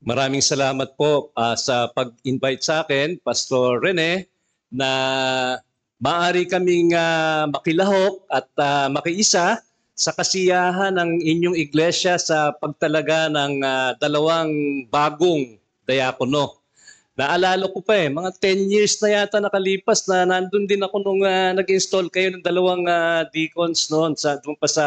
Maraming salamat po sa pag-invite sa akin, Pastor Rene, na maaari kaming makilahok at makiisa sa kasiyahan ng inyong iglesia sa pagtalaga ng dalawang bagong diakono. Naalala ko pa mga 10 years na yata nakalipas na nandun din ako nung nag-install kayo ng dalawang deacons noon doon pa sa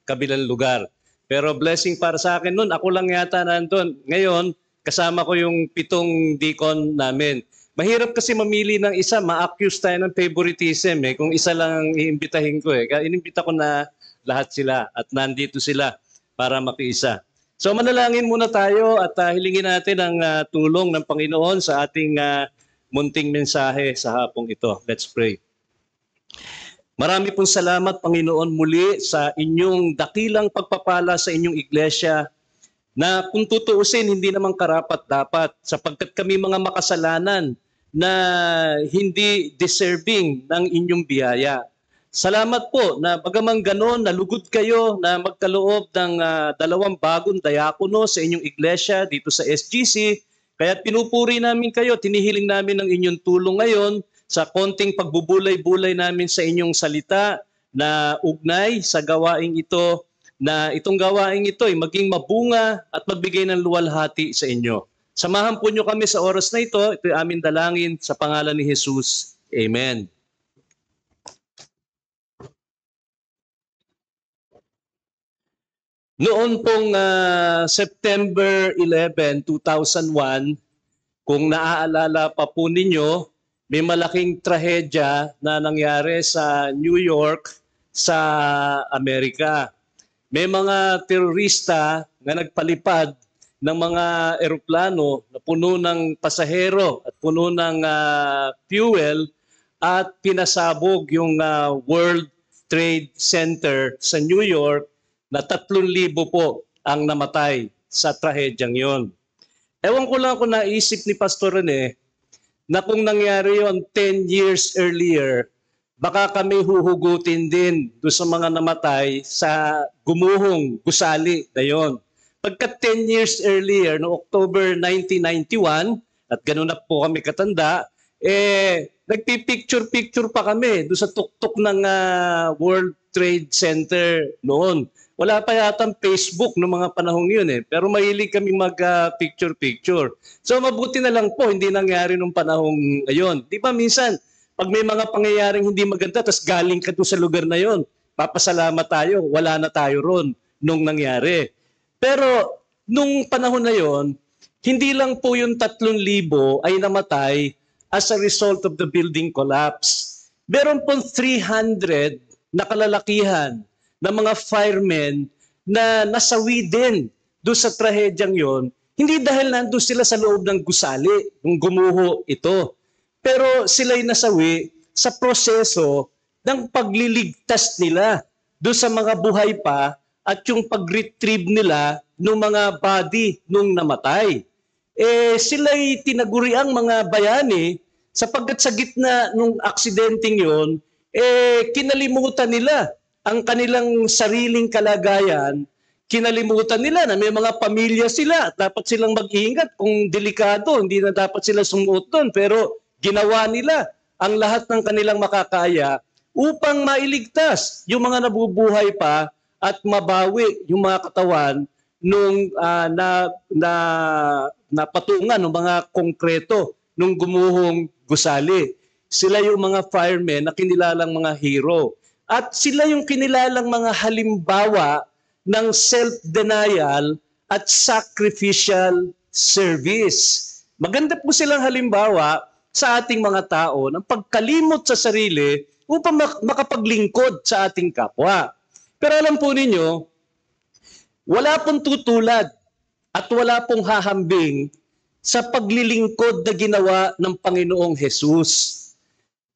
kabilang lugar. Pero blessing para sa akin noon, ako lang yata nandun. Ngayon, kasama ko yung 7 deacon namin. Mahirap kasi mamili ng isa, ma-accuse tayo ng favoritism kung isa lang ang iimbitahin ko Kaya inimbita ko na lahat sila at nandito sila para makiisa. So manalangin muna tayo at hilingin natin ang tulong ng Panginoon sa ating munting mensahe sa hapong ito. Let's pray. Marami pong salamat, Panginoon, muli sa inyong dakilang pagpapala sa inyong iglesia na kung tutuusin, hindi naman karapat-dapat sapagkat kami mga makasalanan na hindi deserving ng inyong biyaya. Salamat po na bagamang ganon, nalugod kayo na magkaloob ng dalawang bagong diakono sa inyong iglesia dito sa SGC. Kaya pinupuri namin kayo, tinihiling namin ang inyong tulong ngayon sa konting pagbubulay-bulay namin sa inyong salita na ugnay sa gawaing ito, na itong gawaing ito ay maging mabunga at magbigay ng luwalhati sa inyo. Samahan po nyo kami sa oras na ito. Ito ay aming dalangin sa pangalan ni Jesus. Amen. Noon pong September 11, 2001, kung naaalala pa po ninyo, may malaking trahedya na nangyari sa New York sa Amerika. May mga terorista na nagpalipad ng mga eroplano na puno ng pasahero at puno ng fuel at pinasabog yung World Trade Center sa New York na 3,000 po ang namatay sa trahedyang yon. Ewan ko lang kung naisip ni Pastor Rene na kung nangyari yon 10 years earlier, baka kami huhugutin din doon sa mga namatay sa gumuhong gusali na yon. Pagka 10 years earlier, no October 1991, at ganoon na po kami katanda, nagpipicture-picture pa kami doon sa tuktok ng World Trade Center noon. Wala pa yatang Facebook noong mga panahong yun pero mahilig kami mag-picture-picture. So mabuti na lang po, hindi nangyari nung panahong ayon. Di ba minsan, pag may mga pangyayaring hindi maganda, tapos galing ka doon sa lugar na yon, papasalamat tayo, wala na tayo ron nung nangyari. Pero nung panahon na yon, hindi lang po yung 3,000 ay namatay as a result of the building collapse. Meron pong 300 na kalalakihan na mga firemen na nasawi din doon sa trahedyang yon, hindi dahil nandun sila sa loob ng gusali, nung gumuho ito. Pero sila'y nasawi sa proseso ng pagliligtas nila doon sa mga buhay pa at yung pag-retrieve nila ng mga body nung namatay. Sila'y tinaguriang mga bayani sapagkat sa gitna nung aksidenteng yon, kinalimutan nila ang kanilang sariling kalagayan, kinalimutan nila na may mga pamilya sila. Dapat silang mag-iingat kung delikado, hindi na dapat sila sumuot doon. Pero ginawa nila ang lahat ng kanilang makakaya upang mailigtas yung mga nabubuhay pa at mabawi yung mga katawan nung napatungan ng mga konkreto nung gumuhong gusali. Sila yung mga firemen na kinilalang mga hero. At sila yung kinilalang mga halimbawa ng self-denial at sacrificial service. Maganda po silang halimbawa sa ating mga tao ng pagkalimot sa sarili upang makapaglingkod sa ating kapwa. Pero alam po ninyo, wala pong tutulad at wala pong hahambing sa paglilingkod na ginawa ng Panginoong Jesus.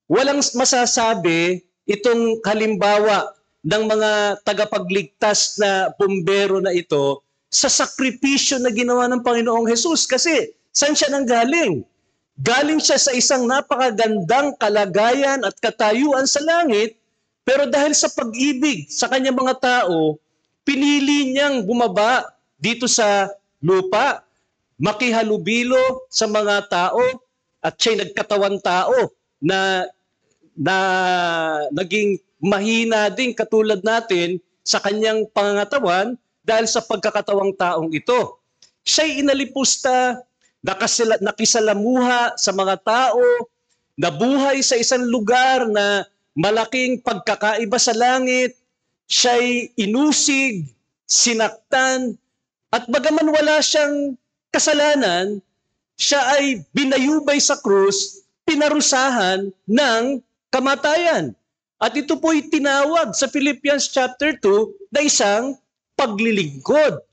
Walang masasabi itong halimbawa ng mga tagapagligtas na bumbero na ito sa sakripisyo na ginawa ng Panginoong Jesus. Kasi saan siya nanggaling? Galing siya sa isang napakagandang kalagayan at katayuan sa langit, pero dahil sa pag-ibig sa kanyang mga tao, pinili niyang bumaba dito sa lupa. makihalubilo sa mga tao at siya'y nagkatawan tao na naging mahina din katulad natin sa kanyang pangangatawan dahil sa pagkakatawang taong ito. Siya'y inalipusta, nakisalamuha sa mga tao, nabuhay sa isang lugar na malaking pagkakaiba sa langit, siya'y inusig, sinaktan, at bagaman wala siyang kasalanan, siya ay binayubay sa krus, pinarusahan ng kamatayan. At ito po'y tinawag sa Philippians chapter 2 na isang paglilingkod.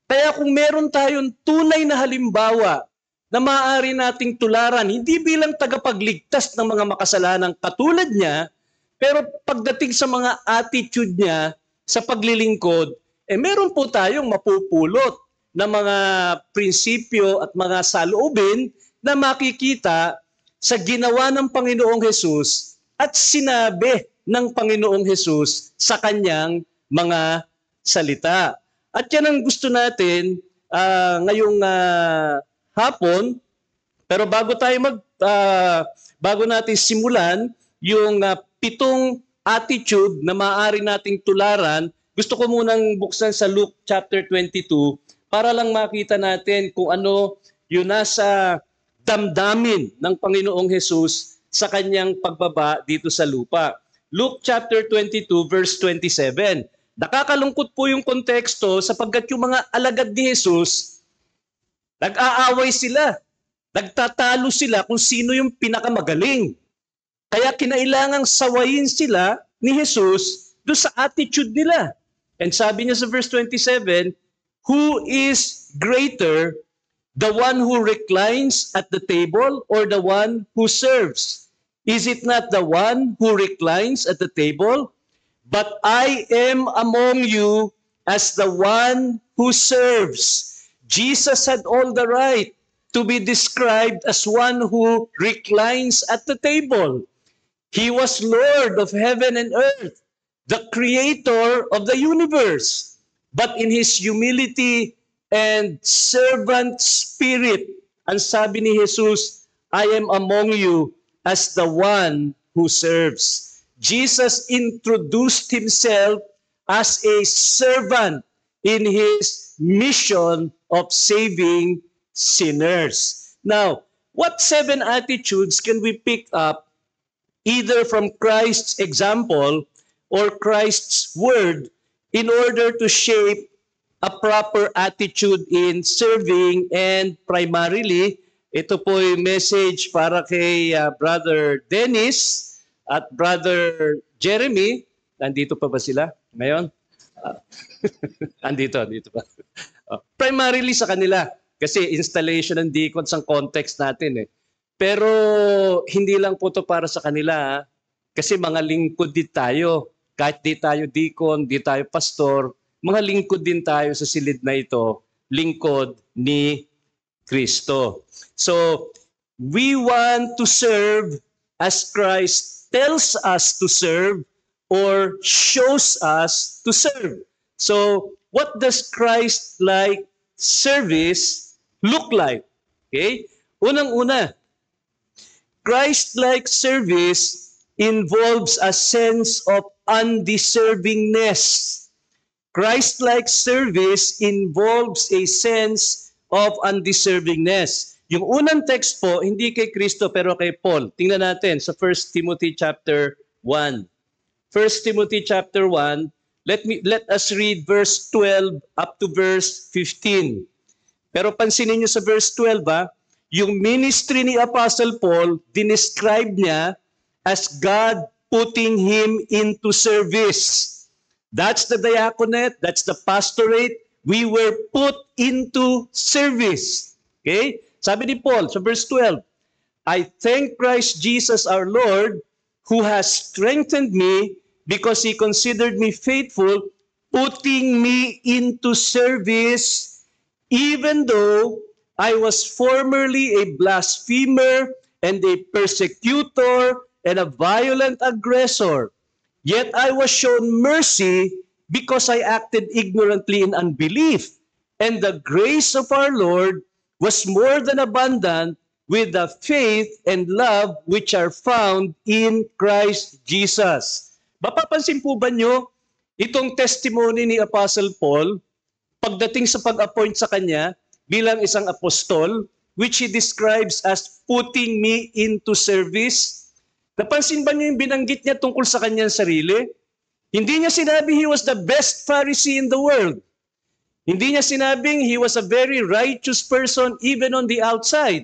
Kaya kung meron tayong tunay na halimbawa na maaari nating tularan, hindi bilang tagapagligtas ng mga makasalanang katulad niya, pero pagdating sa mga attitude niya sa paglilingkod, meron po tayong mapupulot na mga prinsipyo at mga saloobin na makikita sa ginawa ng Panginoong Hesus at sinabi ng Panginoong Hesus sa kanyang mga salita. At yan ang gusto natin ngayong hapon. Pero bago natin simulan yung 7 attitude na maaari nating tularan, gusto ko munang buksan sa Luke chapter 22 para lang makita natin kung ano yung nasa damdamin ng Panginoong Hesus sa kanyang pagbaba dito sa lupa. Luke chapter 22 verse 27. Nakakalungkot po yung konteksto sapagkat yung mga alagad ni Hesus, nag-aaway sila, nagtatalo sila kung sino yung pinakamagaling. Kaya kinailangang sawayin sila ni Hesus doon sa attitude nila. And sabi niya sa verse 27, who is greater, the one who reclines at the table or the one who serves? Is it not the one who reclines at the table? But I am among you as the one who serves. Jesus had all the right to be described as one who reclines at the table. He was Lord of heaven and earth, the creator of the universe. But in his humility and servant spirit, ang sabi ni Jesus, I am among you as the one who serves. Jesus introduced himself as a servant in his mission of saving sinners. Now, what 7 attitudes can we pick up either from Christ's example or Christ's word in order to shape a proper attitude in serving? And primarily, ito po yung message para kay Brother Dennis at Brother Jeremy. Nandito pa ba sila ngayon? Andito pa. Primarily sa kanila kasi installation ng deacons ang context natin eh. Pero hindi lang po to para sa kanila kasi mga lingkod din tayo. Kahit di tayo deacon, di tayo pastor, mga lingkod din tayo sa silid na ito, lingkod ni Kristo. So, we want to serve as Christ tells us to serve or shows us to serve. So, what does Christ-like service look like? Okay? Unang-una, Christ-like service involves a sense of undeservingness. Christ-like service involves a sense of undeservingness. Yung unang text po, hindi kay Kristo pero kay Paul. Tingnan natin sa 1 Timothy chapter 1. 1 Timothy chapter 1, let us read verse 12 up to verse 15. Pero pansinin niyo sa verse 12 yung ministry ni Apostle Paul, dinescribe niya as God putting him into service. That's the diaconate, that's the pastorate. We were put into service. Okay? Sabi ni Paul sa verse 12, I thank Christ Jesus our Lord who has strengthened me because he considered me faithful, putting me into service even though I was formerly a blasphemer and a persecutor and a violent aggressor. Yet I was shown mercy because I acted ignorantly in unbelief. And the grace of our Lord was more than abundant with the faith and love which are found in Christ Jesus. Mapapansin po ba nyo itong testimony ni Apostle Paul pagdating sa pag-appoint sa kanya bilang isang apostol, which he describes as putting me into service? Napansin ba niyo yung binanggit niya tungkol sa kanyang sarili? Hindi niya sinabi he was the best Pharisee in the world. Hindi niya sinabing he was a very righteous person even on the outside.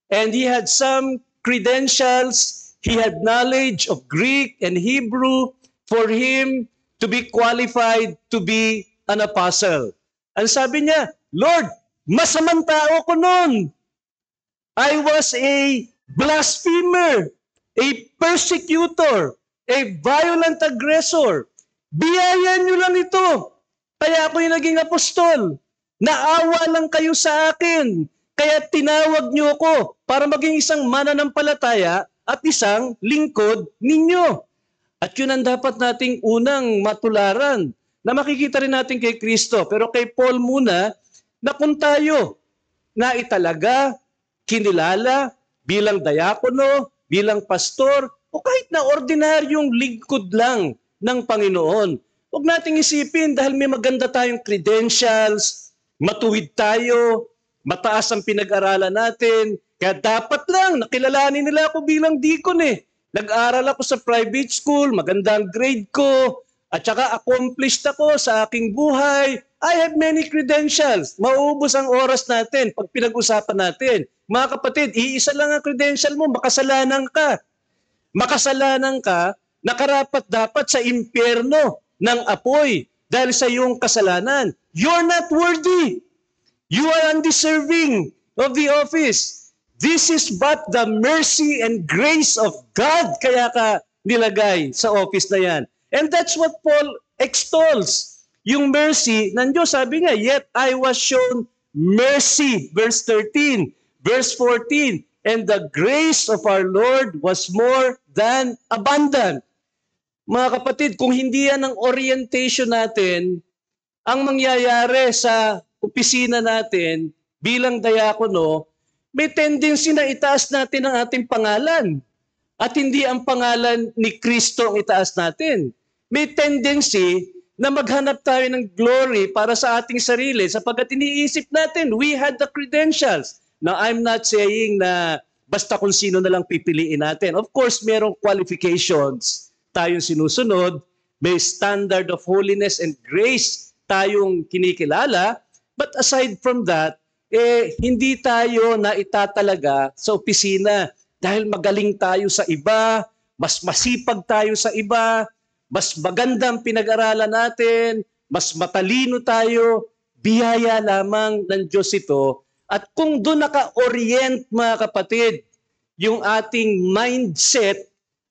And he had some credentials, he had knowledge of Greek and Hebrew for him to be qualified to be an apostle. Ang sabi niya, Lord, masamang tao ko noon. I was a blasphemer, a persecutor, a violent aggressor. Biyaya niyo lang ito. Kaya ako yung naging apostol. Naawa lang kayo sa akin. Kaya tinawag niyo ako para maging isang mananampalataya at isang lingkod ninyo. At yun ang dapat nating unang matularan na makikita rin natin kay Kristo. Pero kay Paul muna, na kung tayo na italaga, kinilala bilang diakono, bilang pastor, o kahit na ordinaryong lingkod lang ng Panginoon. Huwag nating isipin dahil may maganda tayong credentials, matuwid tayo, mataas ang pinag-aralan natin, kaya dapat lang nakilalanin nila ako bilang deacon eh. Nag-aral ako sa private school, maganda ang grade ko, at saka accomplished ako sa aking buhay. I have many credentials. Mauubos ang oras natin pag pinag-usapan natin. Mga kapatid, iisa lang ang credential mo, makasalanan ka. Makasalanan ka, nakarapat dapat sa impyerno ng apoy dahil sa iyong kasalanan. You're not worthy. You are undeserving of the office. This is but the mercy and grace of God kaya ka nilagay sa office na yan. And that's what Paul extols. Yung mercy ng Diyos, sabi nga, yet I was shown mercy. Verse 13, verse 14, and the grace of our Lord was more than abundant. Mga kapatid, kung hindi yan ang orientation natin, ang mangyayari sa opisina natin bilang diakono, may tendency na itaas natin ang ating pangalan at hindi ang pangalan ni Kristo ang itaas natin. May tendency na maghanap tayo ng glory para sa ating sarili sapagkat iniisip natin, we had the credentials. Now, I'm not saying na basta kung sino na lang pipiliin natin. Of course, merong qualifications tayong sinusunod, may standard of holiness and grace tayong kinikilala, but aside from that, hindi tayo na itatalaga sa opisina dahil magaling tayo sa iba, mas masipag tayo sa iba, mas magandang pinag-aralan natin, mas matalino tayo, biyaya lamang ng Diyos ito. At kung doon naka-orient mga kapatid, yung ating mindset,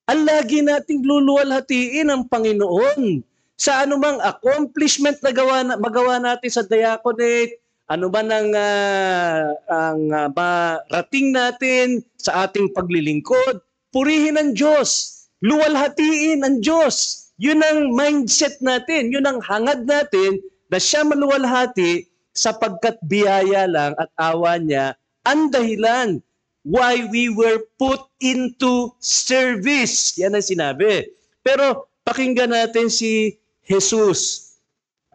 ang lagi nating luluwalhatiin ang Panginoon sa anumang accomplishment na magawa natin sa diaconate, ano ba ang marating natin sa ating paglilingkod, purihin ang Diyos, luwalhatiin ang Diyos. Yun ang mindset natin, yun ang hangad natin na siya maluwalhati sapagkat biyaya lang at awa niya ang dahilan why we were put into service. Yan ang sinabi. Pero pakinggan natin si Jesus.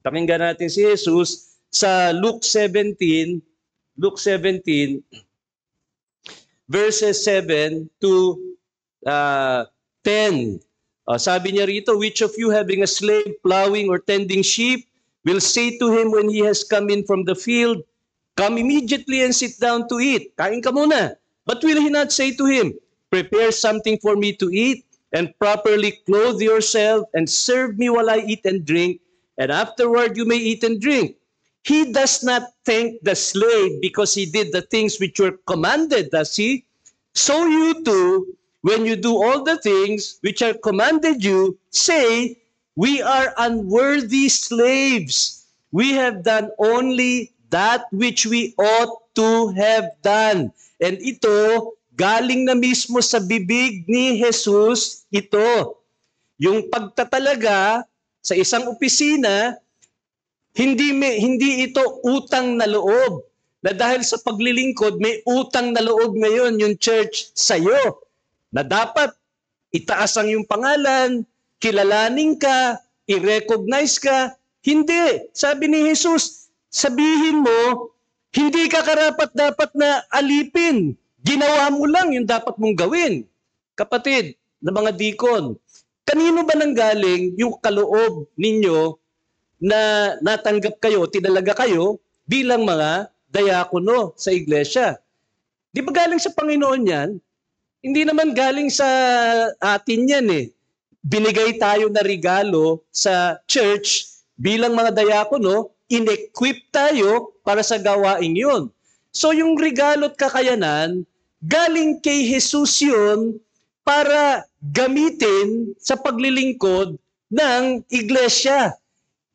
Pakinggan natin si Jesus sa Luke 17 verses 7 to 10. Sabi niya rito, which of you having a slave plowing or tending sheep will say to him when he has come in from the field, come immediately and sit down to eat. Kain ka muna. But will he not say to him, prepare something for me to eat and properly clothe yourself and serve me while I eat and drink, and afterward you may eat and drink. He does not thank the slave because he did the things which were commanded, does he? So you too, when you do all the things which are commanded you, say, we are unworthy slaves. We have done only that which we ought to have done. And ito, galing na mismo sa bibig ni Jesus, ito. Yung pagtatalaga sa isang opisina, hindi ito utang na loob. na dahil sa paglilingkod, may utang na loob ngayon yung church sa'yo na dapat itaas ang iyong pangalan, kilalanin ka, i-recognize ka. Hindi. Sabi ni Jesus, sabihin mo, hindi ka karapat-dapat na alipin. Ginawa mo lang yung dapat mong gawin. Kapatid na mga deacon, kanino ba nanggaling yung kaloob ninyo na natanggap kayo, tinalaga kayo bilang mga diakono sa iglesia? Di ba galing sa Panginoon yan? Hindi naman galing sa atin yan eh. Binigay tayo na regalo sa church bilang mga diakono, in-equip tayo para sa gawain yun. So yung regalo at kakayanan, galing kay Jesus yun para gamitin sa paglilingkod ng iglesia.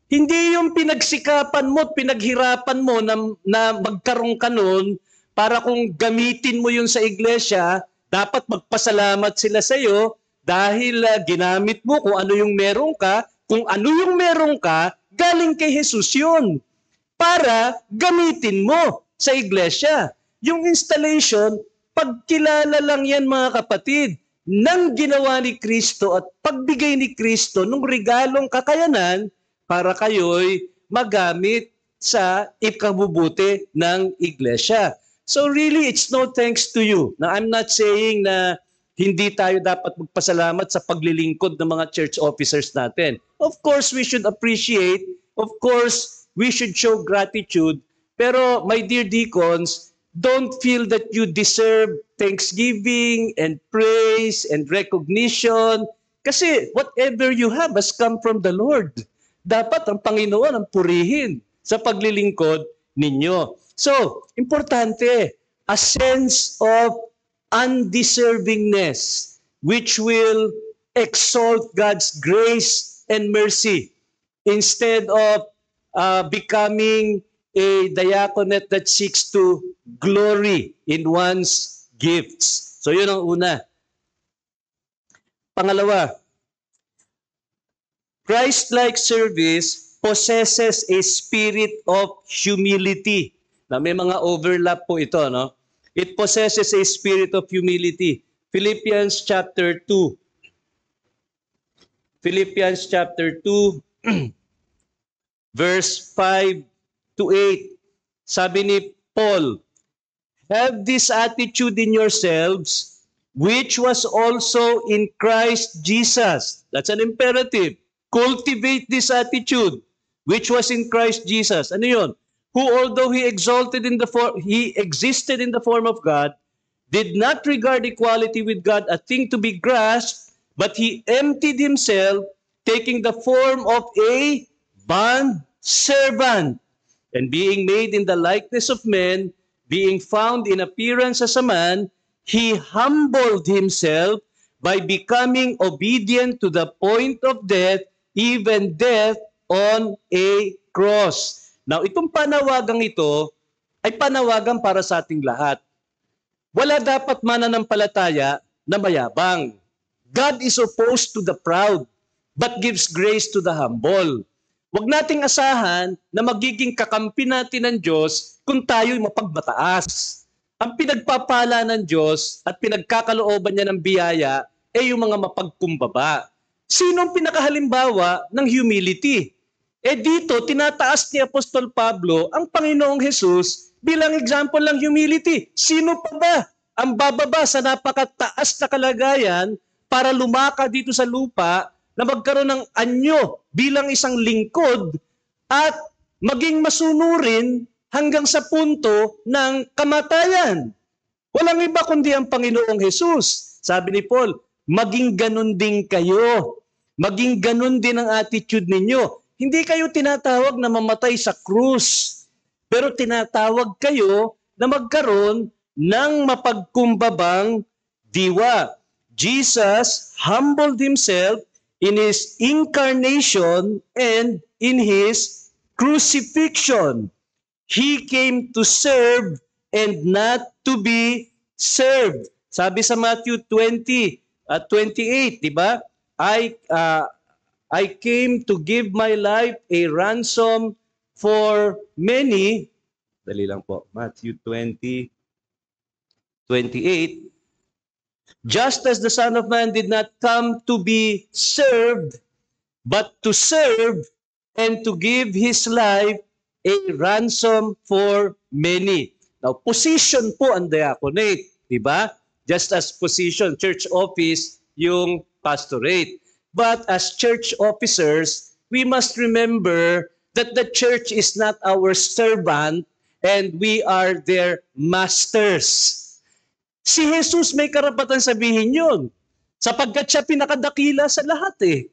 Hindi yung pinagsikapan mo at pinaghirapan mo na magkaroon ka nun para kung gamitin mo yun sa iglesia, dapat magpasalamat sila sa iyo dahil ginamit mo kung ano yung meron ka. Kung ano yung meron ka, galing kay Jesus yun para gamitin mo sa iglesia. Yung installation, pagkilala lang yan mga kapatid ng ginawa ni Kristo at pagbigay ni Kristo ng regalong kakayanan para kayo'y magamit sa ikabubuti ng iglesia. So really, it's no thanks to you. Now, I'm not saying na hindi tayo dapat magpasalamat sa paglilingkod ng mga church officers natin. Of course, we should appreciate. Of course, we should show gratitude. Pero, my dear deacons, don't feel that you deserve thanksgiving and praise and recognition. Kasi whatever you have has come from the Lord. Dapat ang Panginoon ang purihin sa paglilingkod ninyo. So, importante, a sense of undeservingness which will exalt God's grace and mercy instead of becoming a diaconate that seeks to glory in one's gifts. So, yun ang una. Pangalawa, Christ-like service possesses a spirit of humility. Na may mga overlap po ito, no? It possesses a spirit of humility. Philippians chapter 2. Philippians chapter 2 verse 5 to 8. Sabi ni Paul, have this attitude in yourselves, which was also in Christ Jesus. That's an imperative. Cultivate this attitude, which was in Christ Jesus. Ano yun? Who, although he existed in the form of God, did not regard equality with God a thing to be grasped, but he emptied himself, taking the form of a bond servant, and being made in the likeness of men, being found in appearance as a man, he humbled himself by becoming obedient to the point of death, even death on a cross. Now, itong panawagang ito ay panawagan para sa ating lahat. Wala dapat mananampalataya na mayabang. God is opposed to the proud, but gives grace to the humble. Huwag nating asahan na magiging kakampi natin ng Diyos kung tayo'y mapagbataas. Ang pinagpapala ng Diyos at pinagkakalooban niya ng biyaya ay yung mga mapagkumbaba. Sino ang pinakahalimbawa ng humility? Dito, tinataas ni Apostol Pablo ang Panginoong Jesus bilang example ng humility. Sino pa ba ang bababa sa napakataas na kalagayan para lumaka dito sa lupa na magkaroon ng anyo bilang isang lingkod at maging masunurin hanggang sa punto ng kamatayan? Walang iba kundi ang Panginoong Jesus. Sabi ni Paul, maging ganun din kayo. Maging ganun din ang attitude ninyo. Hindi kayo tinatawag na mamatay sa krus, pero tinatawag kayo na magkaroon ng mapagkumbabang diwa. Jesus humbled himself in his incarnation and in his crucifixion. He came to serve and not to be served. Sabi sa Matthew 20:28, di ba? I came to give my life a ransom for many. Dali lang po. Matthew 20:28. Just as the Son of Man did not come to be served, but to serve and to give His life a ransom for many. Now, position po ang diaconate, di ba? Just as position, church office, yung pastorate. But as church officers, we must remember that the church is not our servant and we are their masters. Si Jesus may karapatan sabihin yun, sapagkat siya pinakadakila sa lahat eh.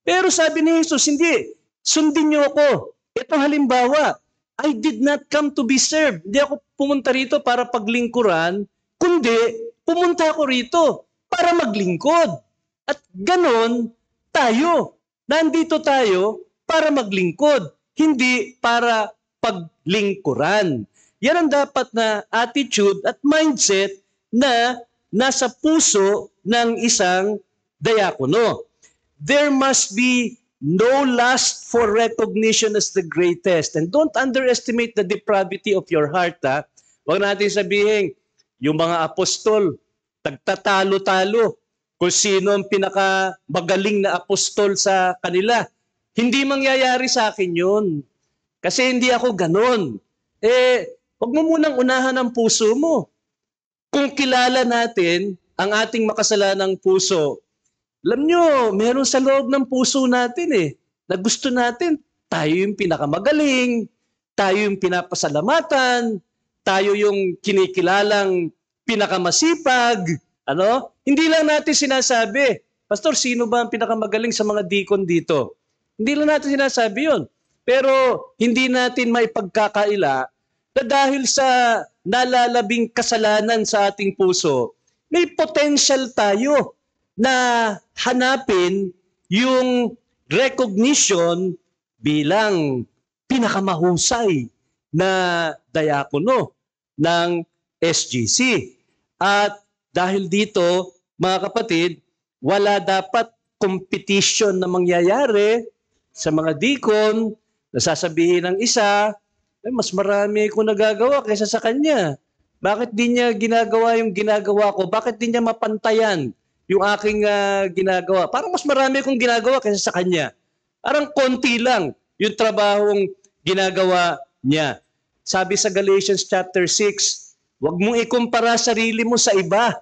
Pero sabi ni Jesus, hindi, sundin niyo ako. Ito halimbawa, I did not come to be served. Hindi ako pumunta rito para paglingkuran, kundi pumunta ako rito para maglingkod. At ganon tayo. Nandito tayo para maglingkod, hindi para paglingkuran. Yan ang dapat na attitude at mindset na nasa puso ng isang diakono. There must be no lust for recognition as the greatest. And don't underestimate the depravity of your heart. Ha? Huwag natin sabihin, yung mga apostol, tagtatalo-talo kung sino ang pinakamagaling na apostol sa kanila. Hindi mangyayari sa akin yun. Kasi hindi ako ganon. Huwag mo munang unahan ang puso mo. Kung kilala natin ang ating makasalanang puso, alam nyo, meron sa loob ng puso natin na gusto natin, tayo yung pinakamagaling, tayo yung pinapasalamatan, tayo yung kinikilalang pinakamasipag. Hindi lang natin sinasabi, Pastor, sino ba ang pinakamagaling sa mga deacon dito? Hindi lang natin sinasabi yun. Pero hindi natin maipagkakaila na dahil sa nalalabing kasalanan sa ating puso, may potential tayo na hanapin yung recognition bilang pinakamahusay na diakono ng SGC. At dahil dito, mga kapatid, wala dapat competition na mangyayari sa mga deacon na sasabihin ng isa, mas marami ko nagagawa kaysa sa kanya. Bakit di niya ginagawa yung ginagawa ko? Bakit di niya mapantayan yung aking ginagawa? Parang mas marami akong ginagawa kaysa sa kanya. Parang konti lang yung trabahong ginagawa niya. Sabi sa Galatians chapter 6, huwag mong ikumpara sarili mo sa iba.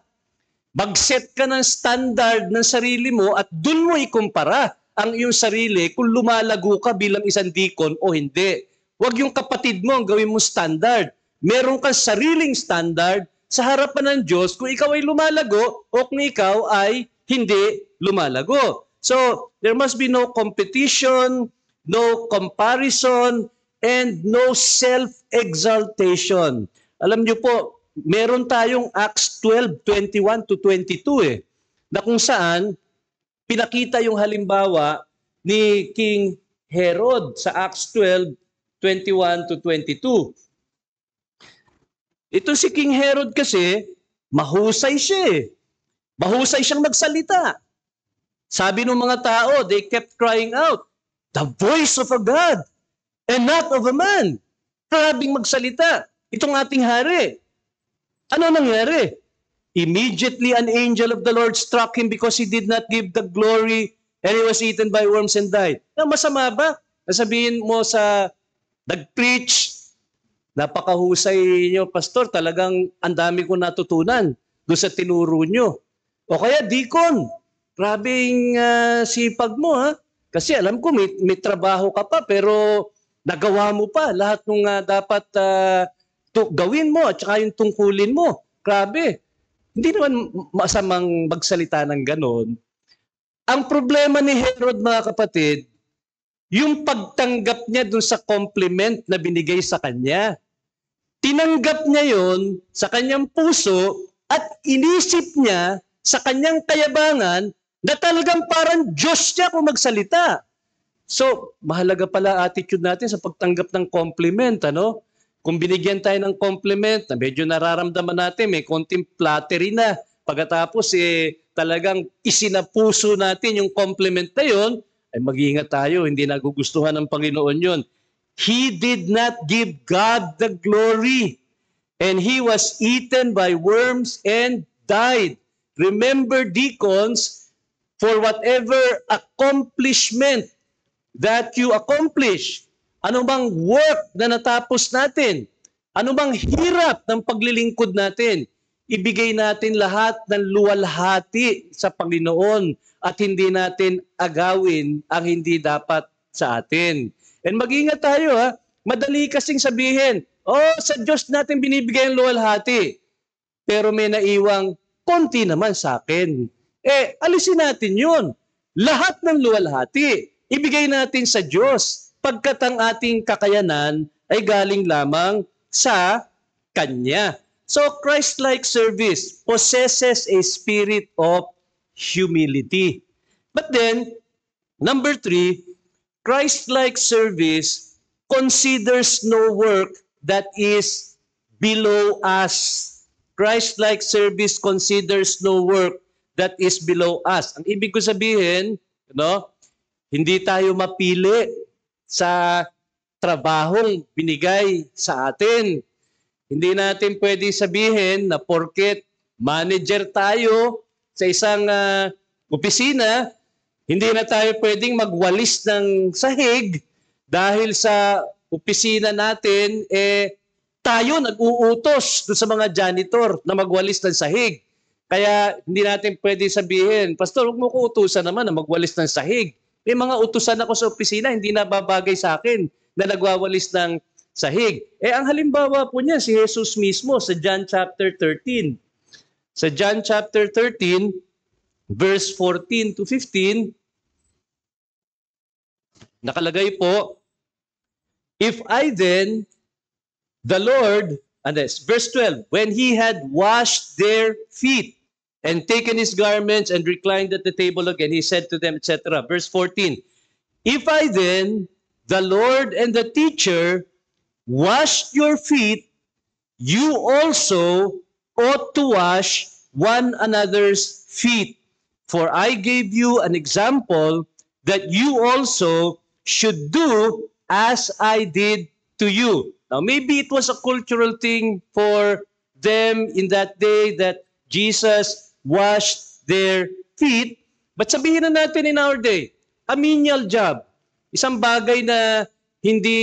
Mag-set ka ng standard ng sarili mo at dun mo ikumpara ang iyong sarili kung lumalago ka bilang isang deacon o hindi. Huwag yung kapatid mo ang gawin mo standard. Meron kang sariling standard sa harapan ng Diyos kung ikaw ay lumalago o kung ikaw ay hindi lumalago. So, there must be no competition, no comparison, and no self-exaltation. Alam niyo po, meron tayong Acts 12:21-22 na kung saan pinakita yung halimbawa ni King Herod sa Acts 12:21-22. Ito si King Herod kasi, mahusay siya Mahusay siyang magsalita. Sabi ng mga tao, they kept crying out, the voice of a God and not of a man. Grabing magsalita. Itong ating hari. Ano nangyari? Immediately an angel of the Lord struck him because he did not give the glory and he was eaten by worms and died. Masama ba? Nasabihin mo sa nag-preach, napakahusay nyo, Pastor, talagang ang dami ko natutunan doon sa tinuro nyo. O kaya, deacon, grabing sipag mo Kasi alam ko may trabaho ka pa pero nagawa mo pa lahat ng dapat gawin mo at saka yung tungkulin mo. Grabe. Hindi naman masamang magsalita ng ganon. Ang problema ni Herod, mga kapatid, yung pagtanggap niya dun sa compliment na binigay sa kanya. Tinanggap niya yon sa kanyang puso at inisip niya sa kanyang kayabangan na talagang parang Diyos siya kung magsalita. So, mahalaga pala attitude natin sa pagtanggap ng compliment, Kung binigyan tayo ng compliment na medyo nararamdaman natin, may konting flattery na. Pagkatapos, talagang isinapuso natin yung compliment na yon, ay mag-iingat tayo, hindi nagugustuhan ng Panginoon yon. He did not give God the glory, and he was eaten by worms and died. Remember, deacons, for whatever accomplishment that you accomplish, ano bang work na natapos natin, ano bang hirap ng paglilingkod natin, ibigay natin lahat ng luwalhati sa Panginoon at hindi natin agawin ang hindi dapat sa atin. And mag-ingat tayo ha, madali kasing sabihin, sa Diyos natin binibigay ang luwalhati, pero may naiwang konti naman sa akin. Alisin natin yun. Lahat ng luwalhati, ibigay natin sa Diyos, pagkat ang ating kakayanan ay galing lamang sa Kanya. So, Christ-like service possesses a spirit of humility. But then, number 3, Christ-like service considers no work that is below us. Christ-like service considers no work that is below us. Ang ibig ko sabihin, hindi tayo mapili sa trabahong binigay sa atin. Hindi natin pwedeng sabihin na porket manager tayo sa isang opisina, hindi na tayo pwedeng magwalis ng sahig dahil sa opisina natin, tayo nag-uutos sa mga janitor na magwalis ng sahig. Kaya hindi natin pwedeng sabihin, Pastor, huwag mo ko utusan naman na magwalis ng sahig. May mga utusan ako sa opisina, hindi na babagay sa akin na nagwawalis ng sahig. Ang halimbawa po niya, si Jesus mismo sa John chapter 13. Sa John chapter 13, verse 14 to 15, nakalagay po, if I then, the Lord, and this, verse 12, when he had washed their feet and taken his garments and reclined at the table again, he said to them, etc. Verse 14, if I then, the Lord and the teacher, washed your feet, you also ought to wash one another's feet. For I gave you an example that you also should do as I did to you. Now, maybe it was a cultural thing for them in that day that Jesus washed their feet. But sabihin na natin in our day, a menial job. Isang bagay na hindi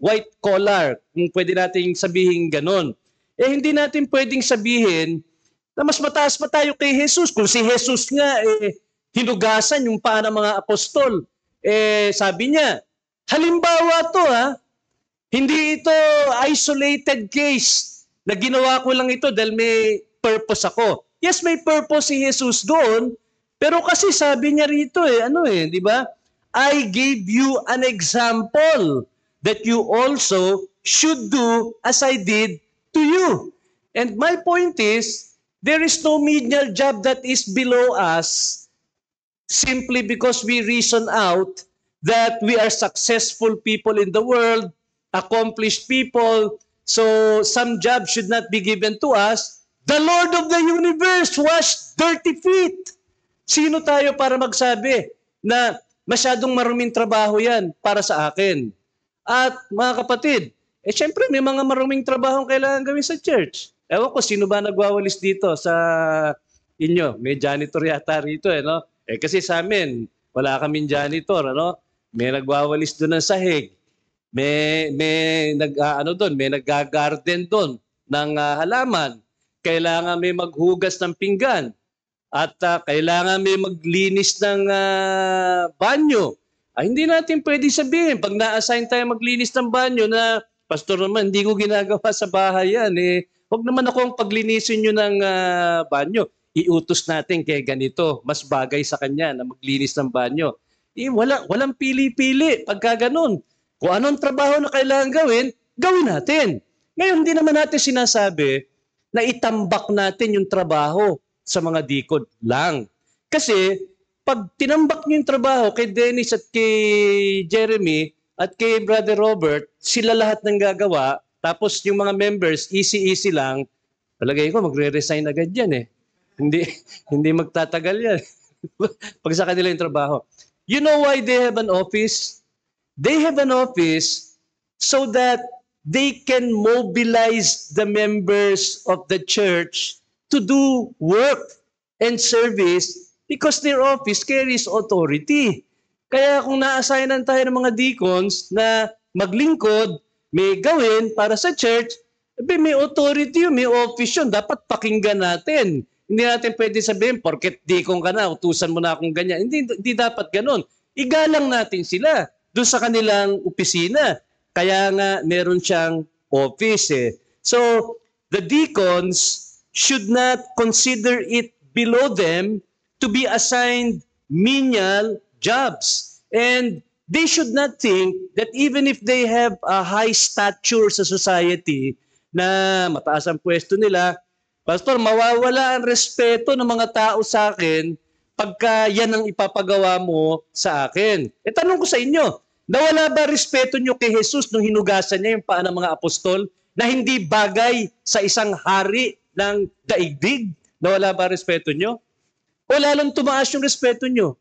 white collar, kung pwede natin sabihin ganon. Hindi natin pwedeng sabihin na mas mataas pa tayo kay Jesus. Kung si Jesus nga, hinugasan yung paa ng mga apostol. Sabi niya, halimbawa to hindi ito isolated case na ginawa ko lang ito dahil may purpose ako. Yes, may purpose si Jesus doon, pero kasi sabi niya rito di ba? I gave you an example that you also should do as I did to you. And my point is, there is no menial job that is below us simply because we reason out that we are successful people in the world, accomplished people, so some job should not be given to us. The Lord of the universe washed dirty feet. Sino tayo para magsabi na masyadong maruming trabaho yan para sa akin? At mga kapatid, syempre may mga maruming trabaho kailangan gawin sa church. Ewan ko, sino ba nagwawalis dito sa inyo? May janitor yata rito, no? Kasi sa amin, wala kaming janitor, May nagwawalis doon ng sahig. May nag-garden doon ng halaman. Kailangan may maghugas ng pinggan. At kailangan may maglinis ng banyo. Hindi natin pwede sabihin, pag na-assign tayo maglinis ng banyo na, Pastor naman, hindi ko ginagawa sa bahay yan. Huwag naman akong paglinisin nyo ng banyo. Iutos natin kay ganito. Mas bagay sa kanya na maglinis ng banyo. Walang pili-pili pagka ganun. Kung anong trabaho na kailangan gawin, gawin natin. Ngayon, hindi naman natin sinasabi na itambak natin yung trabaho sa mga dikod lang. Kasi, pag tinambak niyo yung trabaho kay Dennis at kay Jeremy at kay Brother Robert, sila lahat ng gagawa, tapos yung mga members, easy-easy lang, palagay ko, magre-resign agad yan Hindi magtatagal yan. Pag sa kanila yung trabaho. You know why they have an office? They have an office so that they can mobilize the members of the church to do work and service because their office carries authority. Kaya kung na-assignan tayo ng mga deacons na maglingkod, may gawin para sa church, may authority yun, may office yun, dapat pakinggan natin. Hindi natin pwede sabihin, porket deacon ka na, utusan mo na akong ganyan. Hindi dapat ganun. Igalang natin sila doon sa kanilang opisina. Kaya nga meron siyang office eh. So, the deacons should not consider it below them to be assigned menial jobs. And they should not think that even if they have a high stature sa society, na mataas ang pwesto nila, Pastor, mawawala ang respeto ng mga tao sa akin pagka yan ang ipapagawa mo sa akin. E tanong ko sa inyo, nawala ba respeto nyo kay Jesus nung hinugasan niya yung paa ng mga apostol na hindi bagay sa isang hari ng daigdig? Nawala ba respeto nyo? O lalong tumaas yung respeto nyo?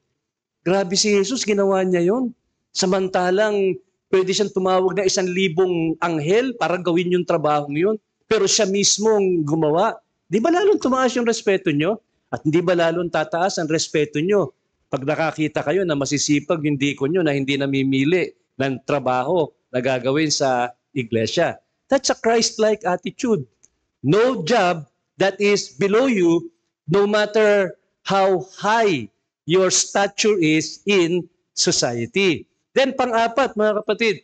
Grabe si Jesus, ginawa niya yon. Samantalang pwede siyang tumawag na 1,000 anghel para gawin yung trabaho yun. Pero siya mismo ang gumawa. Di ba lalong tumaas yung respeto nyo? At hindi ba lalong tataas ang respeto nyo pag nakakita kayo na masisipag yung deacon nyo na hindi namimili ng trabaho na gagawin sa iglesia? That's a Christ-like attitude. No job that is below you, no matter how high your stature is in society. Then pang-apat, mga kapatid,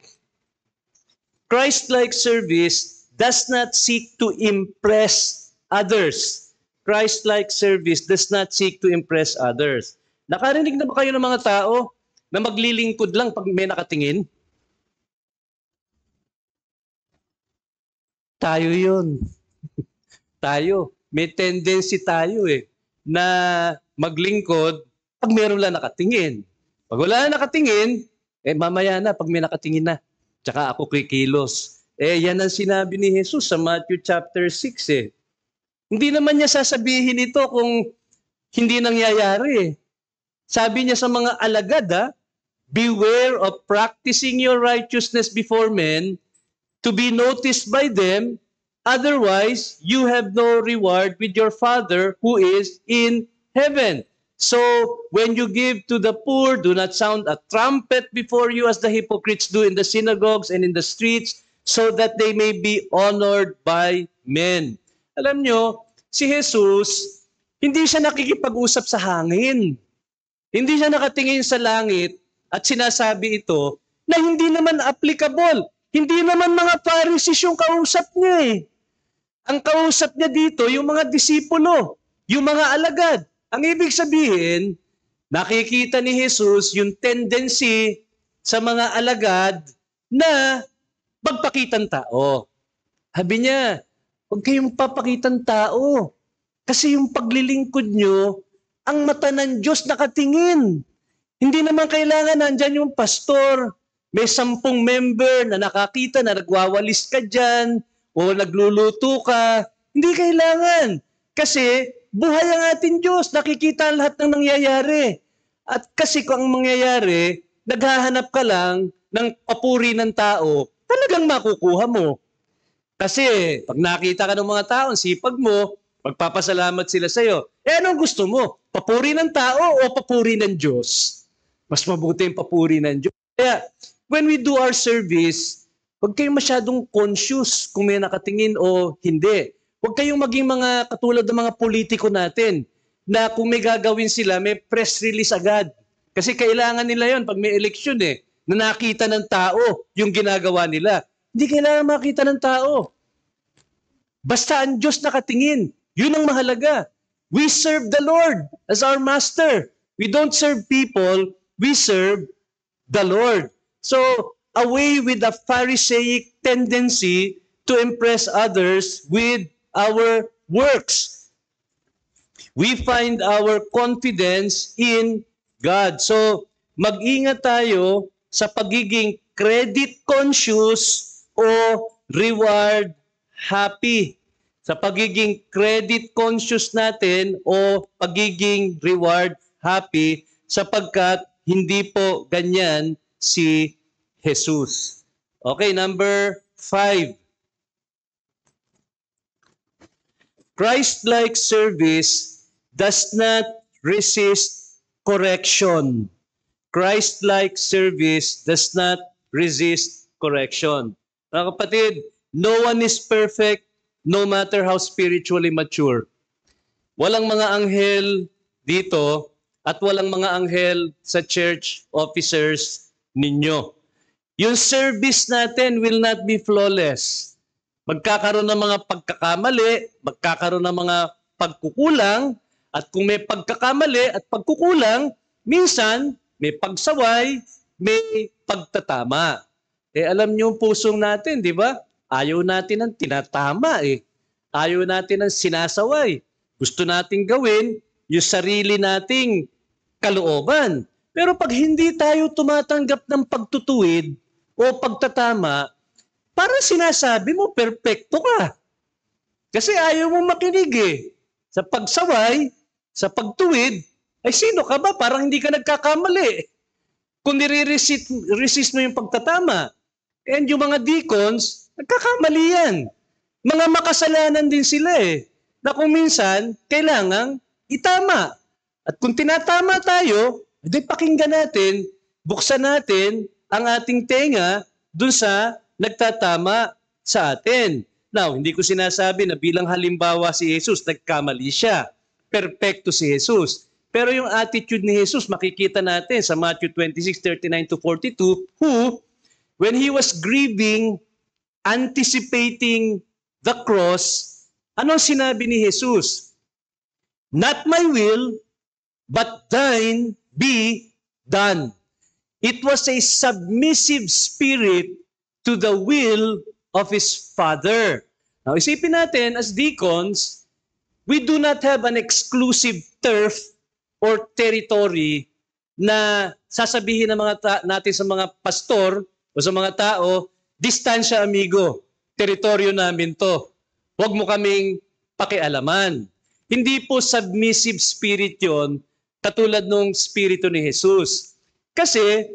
Christ-like service does not seek to impress others. Christ-like service does not seek to impress others. Nakarinig na ba kayo ng mga tao na maglilingkod lang pag may nakatingin? Tayo yun. Tayo. May tendency tayo na maglingkod pag meron lang nakatingin. Pag wala na nakatingin, mamaya na pag may nakatingin na. Tsaka ako kikilos. Yan ang sinabi ni Jesus sa Matthew chapter 6 Hindi naman niya sasabihin ito kung hindi nangyayari. Sabi niya sa mga alagad, beware of practicing your righteousness before men to be noticed by them, otherwise you have no reward with your Father who is in heaven. So, when you give to the poor, do not sound a trumpet before you as the hypocrites do in the synagogues and in the streets, so that they may be honored by men. Alam nyo, si Jesus, hindi siya nakikipag-usap sa hangin. Hindi siya nakatingin sa langit at sinasabi ito na hindi naman applicable. Hindi naman mga Pharisees yung kausap niya Ang kausap niya dito, yung mga disipulo, yung mga alagad. Ang ibig sabihin, nakikita ni Jesus yung tendency sa mga alagad na magpakitang tao. Sabi niya, huwag kayong papakitang tao. Kasi yung paglilingkod nyo, ang mata ng Diyos nakatingin. Hindi naman kailangan nandyan yung pastor. May 10 member na nakakita na nagwawalis ka dyan o nagluluto ka. Hindi kailangan. Kasi buhay ang ating Diyos. Nakikita ang lahat ng nangyayari. At kasi kung ang mangyayari, naghahanap ka lang ng papuri ng tao, talagang makukuha mo. Kasi pag nakita ka ng mga tao, sipag mo, magpapasalamat sila sa iyo. Anong gusto mo? Papuri ng tao o papuri ng Diyos? Mas mabuti yung papuri ng Diyos. Kaya when we do our service, huwag kayong masyadong conscious kung may nakatingin o hindi. Huwag kayong maging mga katulad ng mga politiko natin na kung may gagawin sila, may press release agad. Kasi kailangan nila yon pag may eleksyon na nakita ng tao yung ginagawa nila. Hindi kailangan makita ng tao. Basta ang Diyos nakatingin. Yun ang mahalaga. We serve the Lord as our master. We don't serve people, we serve the Lord. So, away with the Pharisaic tendency to impress others with our works. We find our confidence in God. So, mag-ingat tayo sa pagiging credit conscious o reward happy. Sa pagiging credit conscious natin o pagiging reward happy sapagkat hindi po ganyan si Jesus. Okay, number 5. Christ-like service does not resist correction. Christ-like service does not resist correction. Mga kapatid, no one is perfect no matter how spiritually mature. Walang mga anghel dito at walang mga anghel sa church officers ninyo. Yung service natin will not be flawless. Magkakaroon ng mga pagkakamali, magkakaroon ng mga pagkukulang, at kung may pagkakamali at pagkukulang, minsan may pagsaway, may pagtatama. Alam niyo yung pusong natin, di ba? Ayaw natin ng tinatama eh. Ayaw natin ng sinasaway. Gusto nating gawin yung sarili nating kalooban. Pero pag hindi tayo tumatanggap ng pagtutuwid o pagtatama, parang sinasabi mo, perpekto ka. Kasi ayaw mo makinig eh. Sa pagsaway, sa pagtuwid, ay sino ka ba? Parang hindi ka nagkakamali. Kung nire-resist mo yung pagtatama, and yung mga deacons, nagkakamali yan. Mga makasalanan din sila eh. Na kung minsan, kailangang itama. At kung tinatama tayo, di pakinggan natin, buksan natin ang ating tenga dun sa nagtatama sa atin. Now, hindi ko sinasabi na bilang halimbawa si Jesus, nagkamali siya. Perpekto si Jesus. Pero yung attitude ni Jesus, makikita natin sa Matthew 26:39-42, who, when he was grieving, anticipating the cross, anong sinabi ni Jesus? Not my will, but thine be done. It was a submissive spirit to the will of his Father. Now, isipin natin, as deacons, we do not have an exclusive turf or territory na sasabihin ng natin sa mga pastor o sa mga tao, distansya amigo, teritoryo namin to. Huwag mo kaming pakialaman. Hindi po submissive spirit yon, katulad nung spirito ni Jesus. Kasi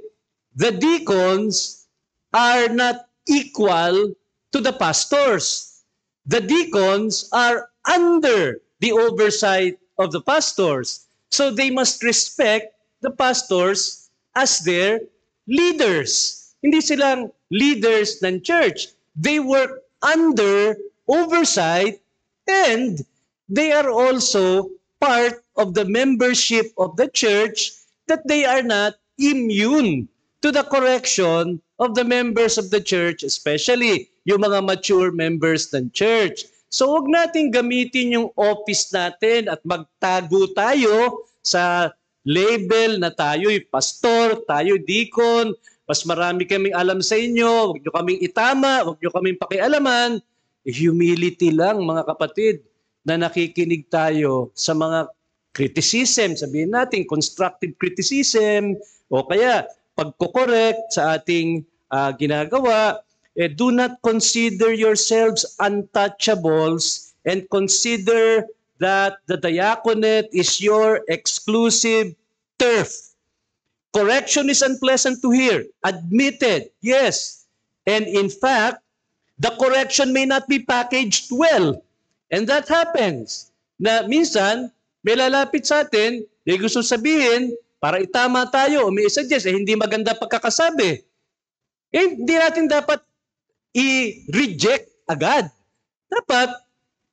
the deacons are not equal to the pastors. The deacons are under the oversight of the pastors. So they must respect the pastors as their leaders. Hindi silang leaders ng church. They work under oversight and they are also part of the membership of the church, that they are not immune to the correction of the members of the church, especially yung mga mature members ng church. So huwag natin gamitin yung office natin at magtago tayo sa label na tayo'y pastor, tayo deacon, mas marami kaming alam sa inyo, huwag nyo kaming itama, huwag nyo kaming pakialaman. Humility lang mga kapatid, na nakikinig tayo sa mga criticism, sabihin natin constructive criticism, o kaya pagko-correct sa ating ginagawa. Do not consider yourselves untouchables and consider that the diaconate is your exclusive turf. Correction is unpleasant to hear. Admitted, yes. And in fact, the correction may not be packaged well. And that happens. Na minsan, may lalapit sa atin, may gusto sabihin, para itama tayo o may suggest, hindi maganda pagkakasabi. Hindi natin dapat i-reject agad. Dapat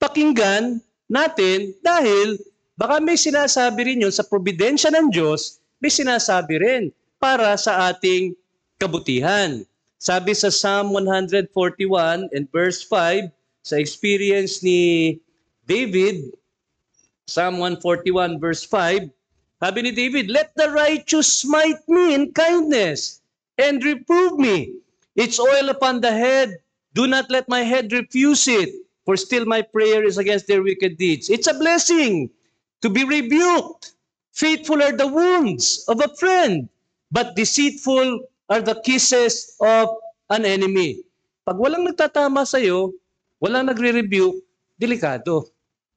pakinggan natin dahil baka may sinasabi rin yun sa providensya ng Diyos, may sinasabi rin para sa ating kabutihan. Sabi sa Psalm 141 and verse 5, sa experience ni David, Psalm 141 verse 5, sabi ni David, let the righteous smite me in kindness and reprove me. Its oil upon the head, do not let my head refuse it, for still my prayer is against their wicked deeds. It's a blessing to be rebuked. Faithful are the wounds of a friend, but deceitful are the kisses of an enemy. Pag walang nagtatama sa'yo, walang nagre-rebuke, delikado.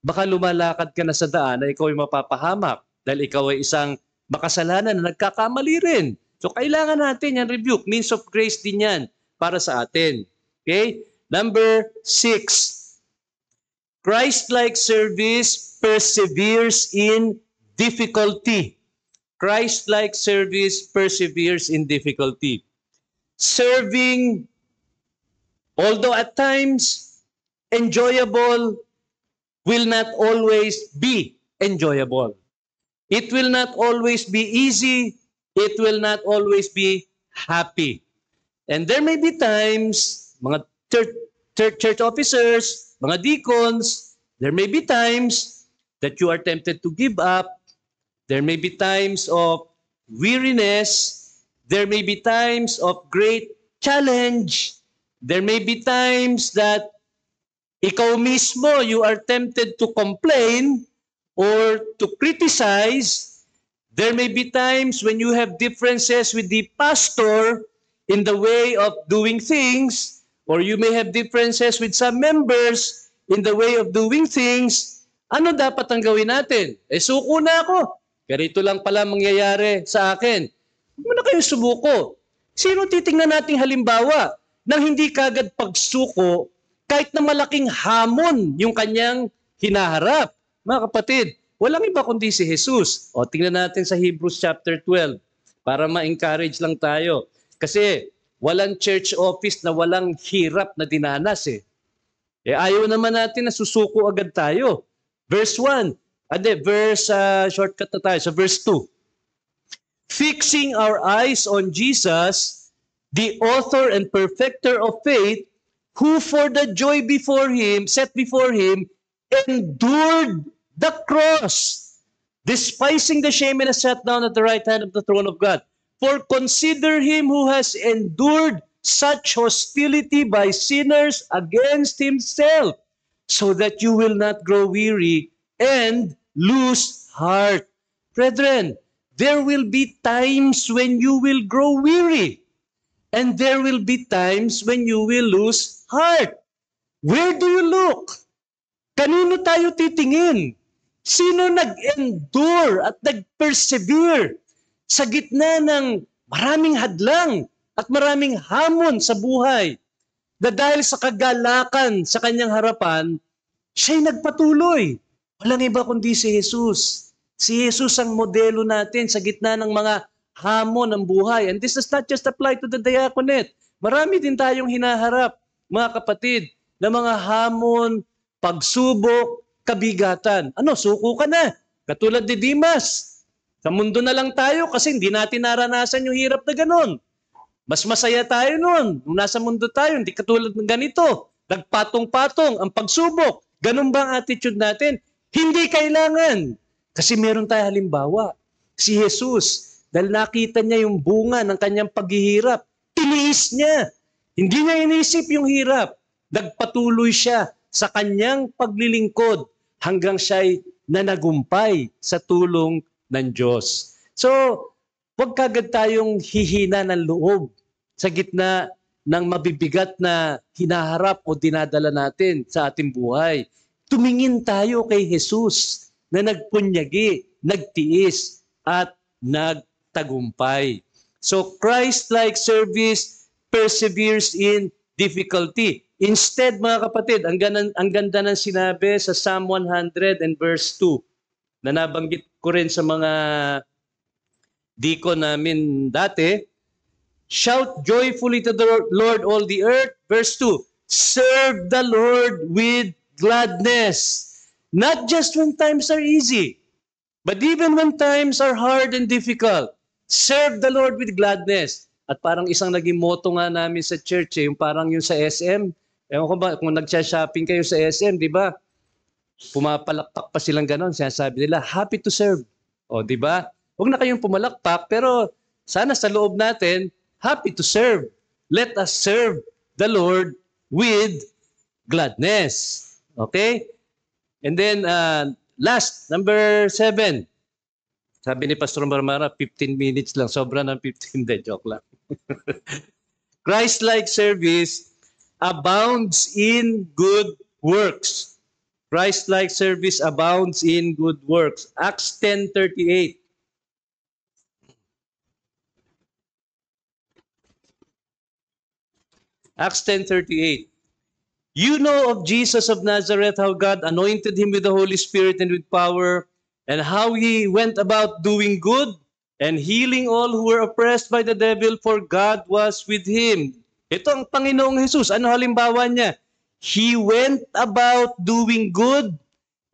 Baka lumalakad ka na sa daan na ikaw ay mapapahamak dahil ikaw ay isang makasalanan na nagkakamali rin. So kailangan natin yan rebuke. Means of grace din yan. para sa atin. Okay? Number 6, Christ-like service perseveres in difficulty. Christ-like service perseveres in difficulty. Serving, although at times enjoyable, will not always be enjoyable. It will not always be easy. It will not always be happy. And there may be times, mga church officers, mga deacons, there may be times that you are tempted to give up. There may be times of weariness. There may be times of great challenge. There may be times that ikaw mismo, you are tempted to complain or to criticize. There may be times when you have differences with the pastor in the way of doing things, or you may have differences with some members in the way of doing things. Ano dapat ang gawin natin? Suko na ako. Ganito lang pala mangyayari sa akin. Huwag mo na kayong sumuko. Sino titingnan nating halimbawa nang hindi kagad pagsuko kahit na malaking hamon yung kanyang hinaharap? Mga kapatid, walang iba kundi si Jesus. O, tingnan natin sa Hebrews chapter 12 para ma-encourage lang tayo. Kasi walang church office na walang hirap na dinanas eh. Ayaw naman natin na susuko agad tayo. Verse 1. Shortcut na tayo. Sa verse 2. Fixing our eyes on Jesus, the author and perfecter of faith, who for the joy set before him, endured the cross, despising the shame, and has sat down at the right hand of the throne of God. For consider him who has endured such hostility by sinners against himself, so that you will not grow weary and lose heart. Brethren, there will be times when you will grow weary, and there will be times when you will lose heart. Where do you look? Kanino tayo titingin? Sino nag-endure at nag-persevere sa gitna ng maraming hadlang at maraming hamon sa buhay, na dahil sa kagalakan sa kanyang harapan, siya'y nagpatuloy? Walang iba kundi si Jesus. Si Jesus ang modelo natin sa gitna ng mga hamon ng buhay. And this does not just apply to the diaconate. Marami din tayong hinaharap, mga kapatid, na mga hamon, pagsubok, kabigatan. Suko ka na. Katulad ni Dimas. Sa mundo na lang tayo kasi hindi natin naranasan yung hirap na ganun. Mas masaya tayo noon. Nung nasa mundo tayo, hindi katulad ng ganito. Nagpatong-patong ang pagsubok. Ganun ba ang attitude natin? Hindi kailangan. Kasi meron tayo halimbawa. Si Jesus, dahil nakita niya yung bunga ng kanyang paghihirap, tiniis niya. Hindi niya inisip yung hirap. Nagpatuloy siya sa kanyang paglilingkod hanggang siya'y nanagumpay sa tulong ng Diyos. So, huwag kagad tayong hihina ng loob sa gitna ng mabibigat na hinaharap o dinadala natin sa ating buhay. Tumingin tayo kay Jesus na nagpunyagi, nagtiis, at nagtagumpay. So, Christ-like service perseveres in difficulty. Instead, mga kapatid, ang ganda ng sinabi sa Psalm 100 and verse 2 na nabanggit ko rin sa mga deacon namin dati. Shout joyfully to the Lord all the earth. Verse 2, serve the Lord with gladness. Not just when times are easy, but even when times are hard and difficult. Serve the Lord with gladness. At parang isang naging motto nga namin sa church, yung parang yung sa SM. Ewan ko ba, kung nagsha-shopping kayo sa SM, di ba? Pumapalakpak pa silang ganon. Sinasabi nila, happy to serve. O, di ba? Huwag na kayong pumalakpak, pero sana sa loob natin, happy to serve. Let us serve the Lord with gladness. Okay? And then, last, number 7. Sabi ni Pastor Marmara, 15 minutes lang. Sobra ng 15. Joke lang. Christ-like service abounds in good works. Christ-like service abounds in good works. Acts 10:38. Acts 10:38. You know of Jesus of Nazareth, how God anointed him with the Holy Spirit and with power, and how he went about doing good and healing all who were oppressed by the devil, for God was with him. Ito ang Panginoong Jesus. Ano halimbawa niya? He went about doing good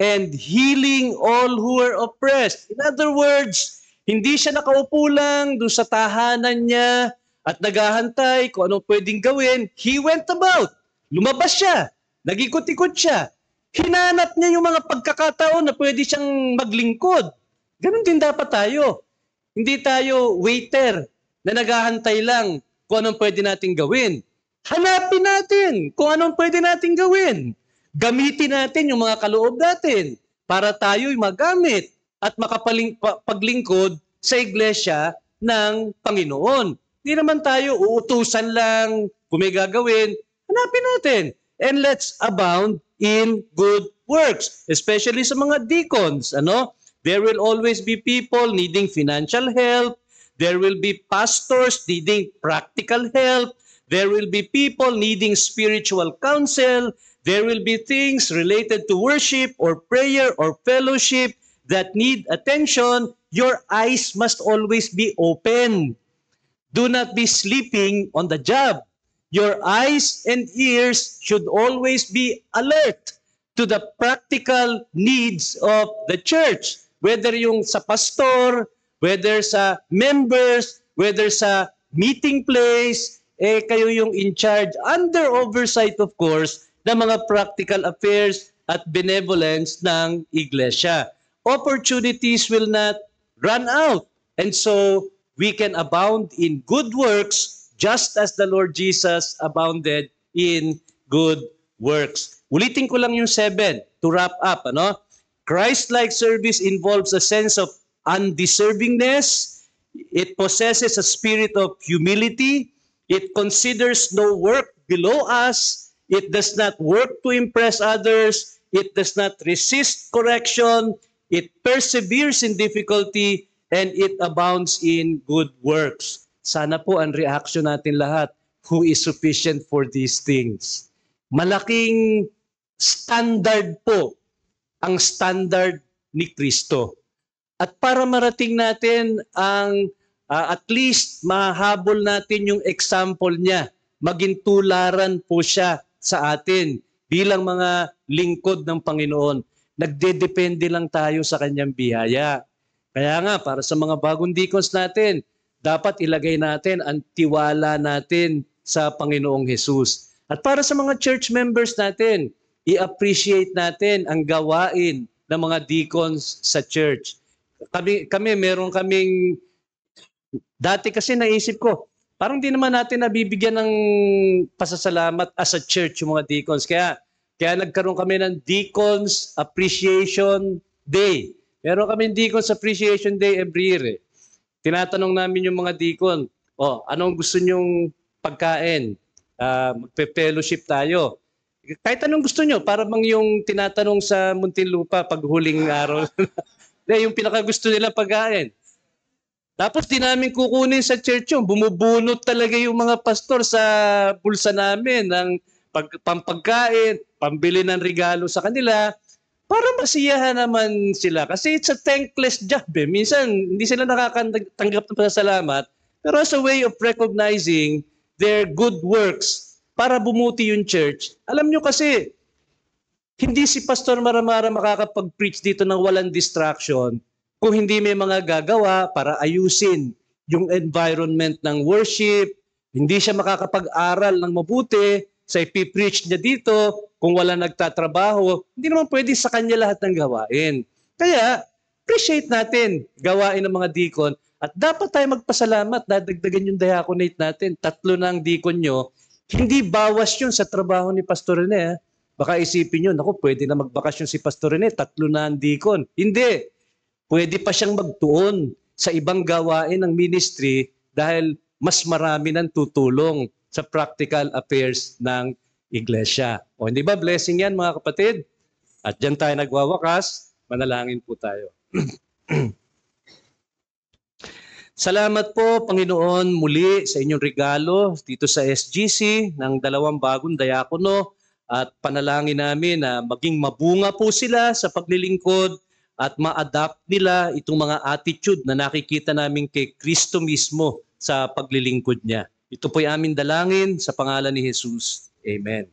and healing all who were oppressed. In other words, hindi siya nakaupo lang doon sa tahanan niya at naghahantay kung anong pwedeng gawin. He went about. Lumabas siya. Nag-ikot-ikot siya. Hinanap niya yung mga pagkakataon na pwede siyang maglingkod. Ganon din dapat tayo. Hindi tayo waiter na naghahantay lang kung anong pwede natin gawin. Hanapin natin kung anong pwede natin gawin. Gamitin natin yung mga kaloob natin para tayo'y magamit at makapaglingkod sa iglesia ng Panginoon. Hindi naman tayo uutusan lang kung may gagawin. Hanapin natin. And let's abound in good works, especially sa mga deacons. There will always be people needing financial help. There will be pastors needing practical help. There will be people needing spiritual counsel. There will be things related to worship or prayer or fellowship that need attention. Your eyes must always be open. Do not be sleeping on the job. Your eyes and ears should always be alert to the practical needs of the church. Whether yung sa pastor, whether sa members, whether sa meeting place, kayo yung in charge, under oversight of course, ng mga practical affairs at benevolence ng iglesia. Opportunities will not run out. And so, we can abound in good works just as the Lord Jesus abounded in good works. Ulitin ko lang yung 7 to wrap up. Christ-like service involves a sense of undeservingness. It possesses a spirit of humility. It considers no work below us. It does not work to impress others. It does not resist correction. It perseveres in difficulty, and it abounds in good works. Sana po ang reaction natin lahat, who is sufficient for these things. Malaking standard po ang standard ni Kristo. At para marating natin ang at least mahabol natin yung example niya, maging tularan po siya sa atin bilang mga lingkod ng Panginoon. Nagdedepende lang tayo sa kanyang biyaya. Kaya nga, para sa mga bagong deacons natin, dapat ilagay natin ang tiwala natin sa Panginoong Jesus. At para sa mga church members natin, i-appreciate natin ang gawain ng mga deacons sa church. Kami meron kaming, dati kasi naisip ko, parang di naman natin nabibigyan ng pasasalamat as a church yung mga deacons. Kaya nagkaroon kami ng Deacons Appreciation Day. Meron kami Deacons Appreciation Day every year. Tinatanong namin yung mga deacon, anong gusto nyong pagkain? Magpe-fellowship tayo. Kahit anong gusto nyo, para bang yung tinatanong sa Muntinlupa pag huling araw. Yung pinakagusto nila pagkain. Tapos di namin kukunin sa church yung bumubunot talaga yung mga pastor sa bulsa namin ng pampagkain, pambili ng regalo sa kanila, para masiyahan naman sila. Kasi it's a thankless job. Minsan, hindi sila nakakatanggap ng pasasalamat, pero as a way of recognizing their good works para bumuti yung church. Alam nyo kasi, hindi si Pastor Maramara makakapag-preach dito ng walang distraction kung hindi may mga gagawa para ayusin yung environment ng worship. Hindi siya makakapag-aral ng mabuti sa ipipreach niya dito kung wala nagtatrabaho. Hindi naman pwede sa kanya lahat ng gawain. Kaya, appreciate natin gawain ng mga deacon at dapat tayo magpasalamat, dadagdagan yung diaconate natin. 3 na ang deacon nyo. Hindi bawas yun sa trabaho ni Pastor Rene. Baka isipin nyo, naku, pwede na magbakasyon si Pastor Rene, 3 na ang deacon. Hindi. Pwede pa siyang magtuon sa ibang gawain ng ministry dahil mas marami nang tutulong sa practical affairs ng iglesia. O hindi ba blessing yan mga kapatid? At dyan tayo nagwawakas, manalangin po tayo. Salamat po, Panginoon, muli sa inyong regalo dito sa SGC ng 2 bagong diakono at panalangin namin na maging mabunga po sila sa paglilingkod at ma-adapt nila itong mga attitude na nakikita namin kay Kristo mismo sa paglilingkod niya. Ito po'y aming dalangin sa pangalan ni Jesus. Amen.